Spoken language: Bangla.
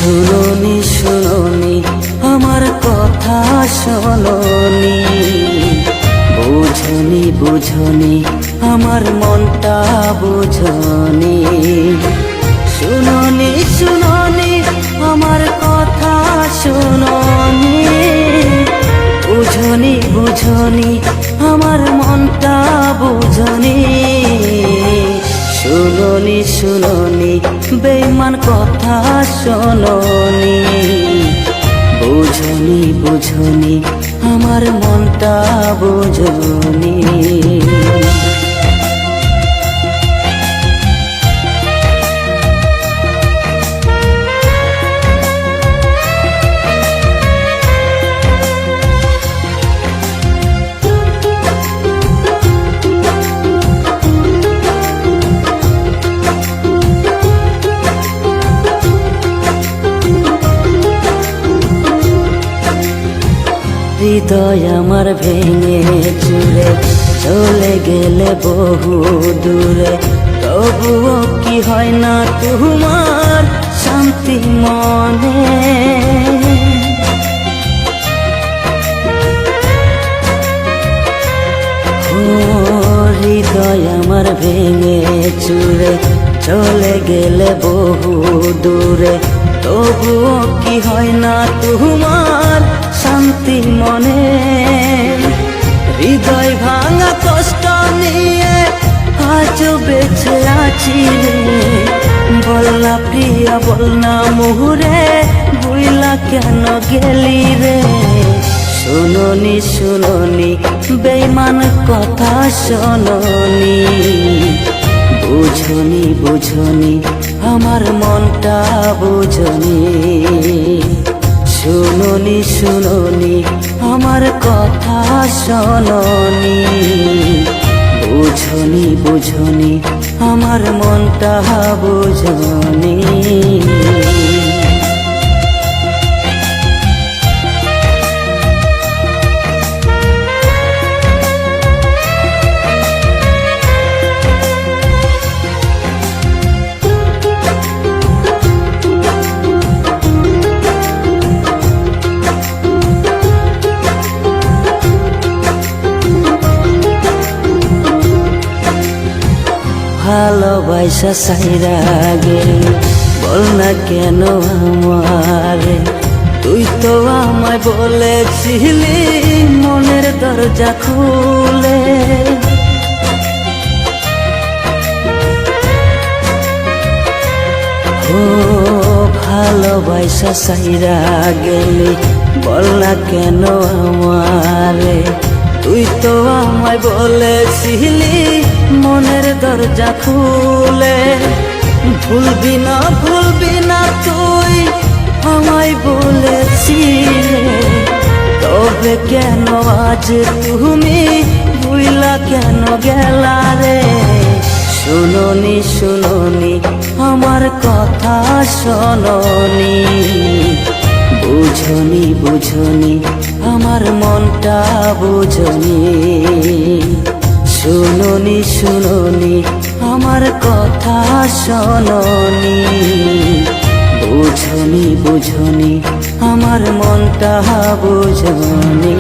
শুনোনি শুনোনি আমার কথা শোনোনি, বুঝনি বুঝনি আমার মনটা বুঝনি। শুনোনি শুনোনি আমার কথা শোনোনি, বুঝনি বুঝনি আমার মনটা বুঝনি। শুনোনি শুনোনি বেঈমান কথা শোনোনি, বুঝনি বুঝনি আমার মনটা বুঝনি। হৃদয় আমার ভেঙে চুরে চলে গেলে বহু দূরে, তবুও কি হয় না তোমার শান্তি মনে? হৃদয় আমার ভেঙে চুরে চলে গেলে বহু দূরে, তবুও কি হয় না তোমার শান্তি মনে? হৃদয় ভাঙা কষ্ট নিয়ে আজ বেঁচে আছি রে, বলনা প্রিয়া বলনা মুহুরে বুইলা কেন গেলি রে? শুনোনি শুনোনি বেঈমান কথা শোনোনি, বুঝনি বুঝনি আমার মনটা বুঝনি। শুনোনি শুনোনি আমার কথা শোনোনি, বুঝনি বুঝনি আমার মনটা বুঝনি। ভালোবাসা সাইরা গেলি বল না কেন আমারে? তুই তো আমায় বলেছিলি মনের দরজা খুলে, ও ভালোবাসা সাইরা গেলি বল না কেন আমারে? তুই তো আমায় বলেছিলি মনের দরজা খুলে, ভুলবি না তুই আমায় বলেছিলে, তবে কেন আজ তুমি ভুইলা কেন গেলা রে? শুনোনি শুনোনি আমার কথা শোনোনি, বুঝনি বুঝনি আমার মনটা বুঝনি। শুনোনি শুনোনি আমার কথা শোনোনি, বুঝনি বুঝনি আমার মনটা বুঝনি।